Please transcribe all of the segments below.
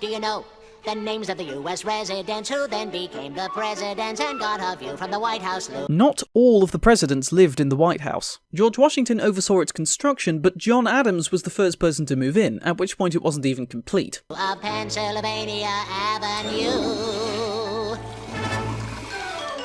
do you know the names of the U.S. residents who then became the presidents and got a view from the White House loop? Not all of the presidents lived in the White House. George Washington oversaw its construction, but John Adams was the first person to move in, at which point it wasn't even complete. Of Pennsylvania Avenue.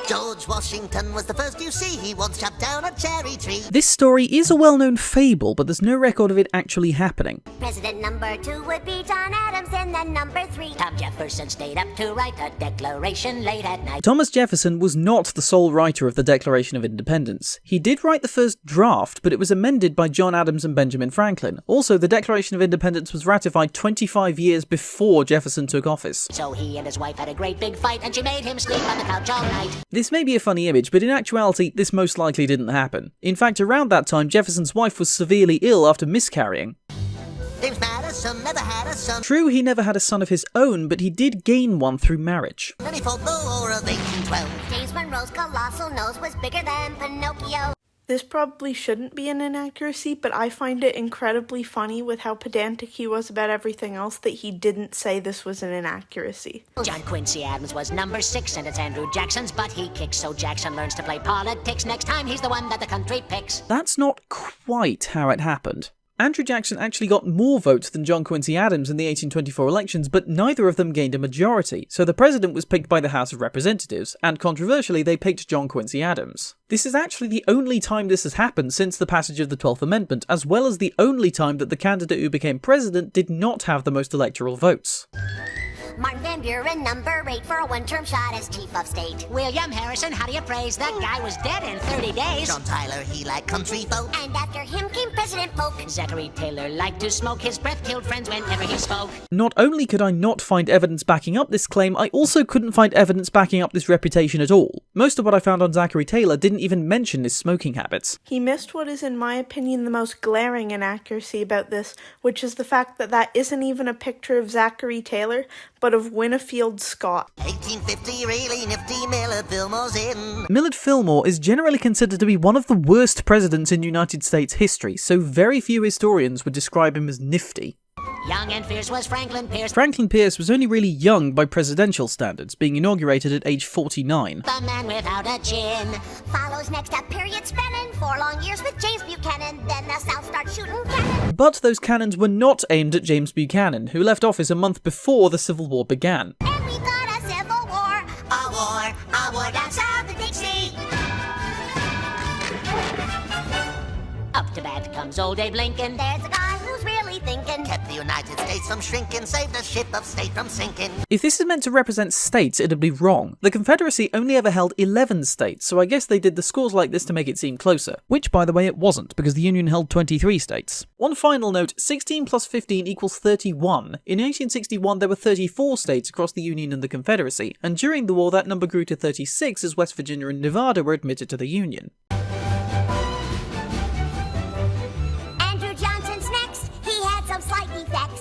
George Washington was the first you see, he once chopped down a cherry tree. This story is a well-known fable, but there's no record of it actually happening. President number 2 would be John Adams, and then number 3. Tom Jefferson stayed up to write a declaration late at night. Thomas Jefferson was not the sole writer of the Declaration of Independence. He did write the first draft, but it was amended by John Adams and Benjamin Franklin. Also, the Declaration of Independence was ratified 25 years before Jefferson took office. So he and his wife had a great big fight, and she made him sleep on the couch all night. This may be a funny image, but in actuality, this most likely didn't happen. In fact, around that time, Jefferson's wife was severely ill after miscarrying. James Madison never had a son. True, he never had a son of his own, but he did gain one through marriage. Then he fought the War of 1812. James Monroe's colossal nose was bigger than Pinocchio. This probably shouldn't be an inaccuracy, but I find it incredibly funny with how pedantic he was about everything else that he didn't say this was an inaccuracy. John Quincy Adams was number 6, and it's Andrew Jackson's butt he kicks, so Jackson learns to play politics. Next time he's the one that the country picks. That's not quite how it happened. Andrew Jackson actually got more votes than John Quincy Adams in the 1824 elections, but neither of them gained a majority, so the president was picked by the House of Representatives, and controversially they picked John Quincy Adams. This is actually the only time this has happened since the passage of the 12th Amendment, as well as the only time that the candidate who became president did not have the most electoral votes. Martin Van Buren, number 8 for a one-term shot as chief of state. William Harrison, how do you praise? That guy was dead in 30 days. John Tyler, he liked country folk. And after him came President Polk. Zachary Taylor liked to smoke. His breath killed friends whenever he spoke. Not only could I not find evidence backing up this claim, I also couldn't find evidence backing up this reputation at all. Most of what I found on Zachary Taylor didn't even mention his smoking habits. He missed what is in my opinion the most glaring inaccuracy about this, which is the fact that that isn't even a picture of Zachary Taylor, but of Winfield Scott. 1850, really nifty, Millard Fillmore's in. Millard Fillmore is generally considered to be one of the worst presidents in United States history, so very few historians would describe him as nifty. Young and fierce was Franklin Pierce. Franklin Pierce was only really young by presidential standards, being inaugurated at age 49. The man without a chin. Follows next a period spanning 4 long years with James Buchanan. Then the South starts shooting cannon. But those cannons were not aimed at James Buchanan, who left office a month before the Civil War began. And we got a civil war. A war down south of Dixie. Up to bat comes old Abe Lincoln. There's a guy who's really thinking. Kept the United States from shrinking, saved a ship of state from sinking. If this is meant to represent states, it'd be wrong. The Confederacy only ever held 11 states, so I guess they did the scores like this to make it seem closer. Which, by the way, it wasn't, because the Union held 23 states. One final note, 16 plus 15 equals 31. In 1861, there were 34 states across the Union and the Confederacy, and during the war that number grew to 36 as West Virginia and Nevada were admitted to the Union.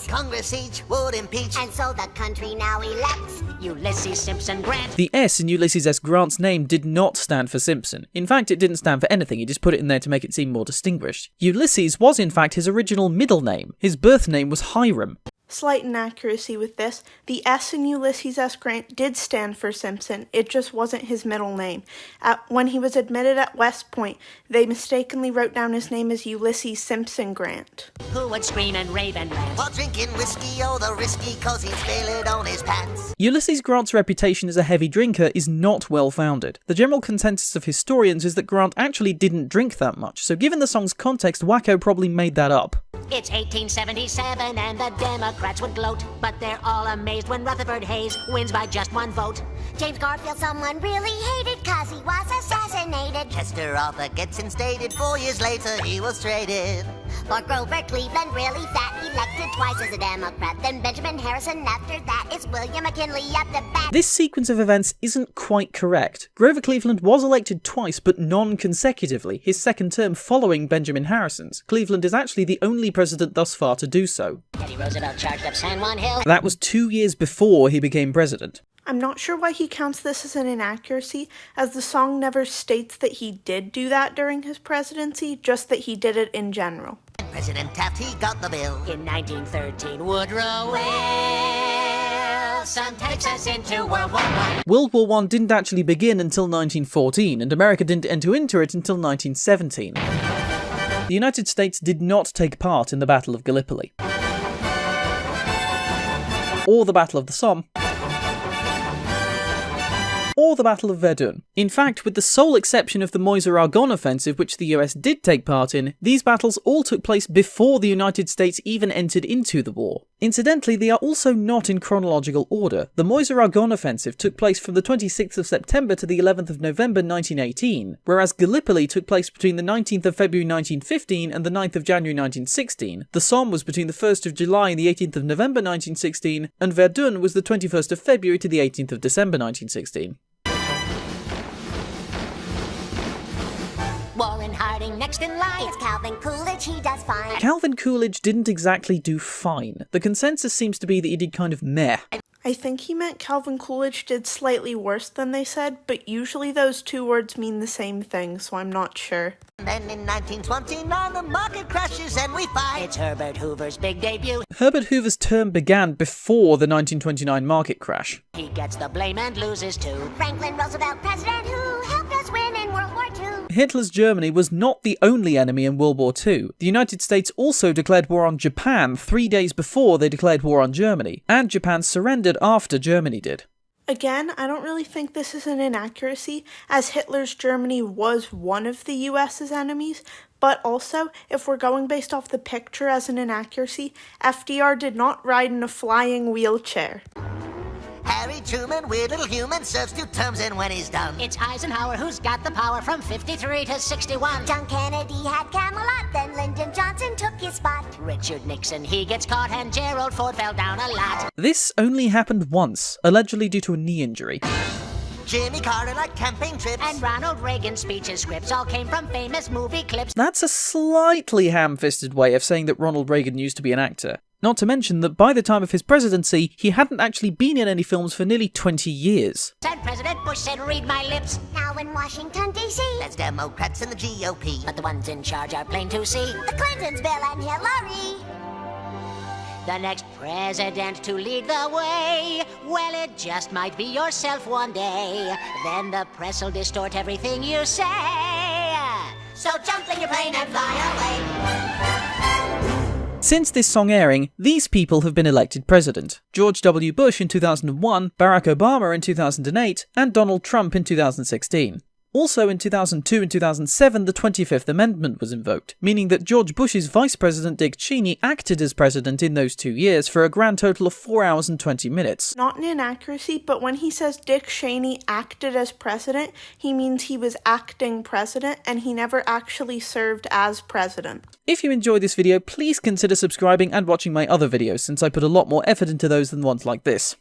Congress siege would impeach, and so the country now elects Ulysses Simpson Grant. The S in Ulysses S. Grant's name did not stand for Simpson. In fact, it didn't stand for anything, he just put it in there to make it seem more distinguished. Ulysses was in fact his original middle name. His birth name was Hiram. Slight inaccuracy with this. The S in Ulysses S. Grant did stand for Simpson, it just wasn't his middle name. When he was admitted at West Point, they mistakenly wrote down his name as Ulysses Simpson Grant. Who would scream and rave and rant while drinking whiskey, oh the risky, cause he'd spill it on his pants. Ulysses Grant's reputation as a heavy drinker is not well founded. The general consensus of historians is that Grant actually didn't drink that much, so given the song's context, Wacko probably made that up. It's 1877 and the Democrats would gloat, but they're all amazed when Rutherford Hayes wins by just 1 vote. James Garfield someone really hated cause he was assassinated. Chester Arthur gets instated, 4 years later he was traded. For Grover Cleveland, really fat, elected twice as a Democrat. Then Benjamin Harrison, after that is William McKinley at the back. This sequence of events isn't quite correct. Grover Cleveland was elected twice, but non-consecutively, his second term following Benjamin Harrison's. Cleveland is actually the only president thus far to do so. Teddy Roosevelt charged up San Juan Hill. That was 2 years before he became president. I'm not sure why he counts this as an inaccuracy, as the song never states that he did do that during his presidency, just that he did it in general. President Taft, he got the bill. In 1913, Woodrow Wilson sun takes us into World War I. World War I didn't actually begin until 1914, and America didn't enter into it until 1917. The United States did not take part in the Battle of Gallipoli, or the Battle of the Somme, or the Battle of Verdun. In fact, with the sole exception of the Meuse-Argonne offensive, which the US did take part in, these battles all took place before the United States even entered into the war. Incidentally, they are also not in chronological order. The Meuse-Argonne offensive took place from the 26th of September to the 11th of November 1918, whereas Gallipoli took place between the 19th of February 1915 and the 9th of January 1916. The Somme was between the 1st of July and the 18th of November 1916, and Verdun was the 21st of February to the 18th of December 1916. Warren Harding next in line. It's Calvin Coolidge, he does fine. Calvin Coolidge didn't exactly do fine. The consensus seems to be that he did kind of meh. I think he meant Calvin Coolidge did slightly worse than they said, but usually those two words mean the same thing, so I'm not sure. Then in 1929 the market crashes and we fight. It's Herbert Hoover's big debut. Herbert Hoover's term began before the 1929 market crash. He gets the blame and loses too. Franklin Roosevelt, president who helped us win in World War II. Hitler's Germany was not the only enemy in World War II. The United States also declared war on Japan 3 days before they declared war on Germany, and Japan surrendered after Germany did. Again, I don't really think this is an inaccuracy, as Hitler's Germany was one of the US's enemies, but also, if we're going based off the picture as an inaccuracy, FDR did not ride in a flying wheelchair. Harry Truman, weird little human, serves 2 terms and when he's done. It's Eisenhower who's got the power from 53 to 61. John Kennedy had Camelot, then Lyndon Johnson took his spot. Richard Nixon, he gets caught, and Gerald Ford fell down a lot. This only happened once, allegedly due to a knee injury. Jimmy Carter liked camping trips. And Ronald Reagan's speeches scripts all came from famous movie clips. That's a slightly ham-fisted way of saying that Ronald Reagan used to be an actor. Not to mention that by the time of his presidency, he hadn't actually been in any films for nearly 20 years. And President Bush said, read my lips. Now in Washington, D.C. That's Democrats and the GOP. But the ones in charge are plain to see. The Clintons, Bill and Hillary. The next president to lead the way, well, it just might be yourself one day. Then the press will distort everything you say. So jump in your plane and fly away. Since this song airing, these people have been elected president. George W. Bush in 2001, Barack Obama in 2008, and Donald Trump in 2016. Also in 2002 and 2007, the 25th Amendment was invoked, meaning that George Bush's Vice President Dick Cheney acted as president in those 2 years for a grand total of 4 hours and 20 minutes. Not an inaccuracy, but when he says Dick Cheney acted as president, he means he was acting president and he never actually served as president. If you enjoyed this video, please consider subscribing and watching my other videos, since I put a lot more effort into those than ones like this.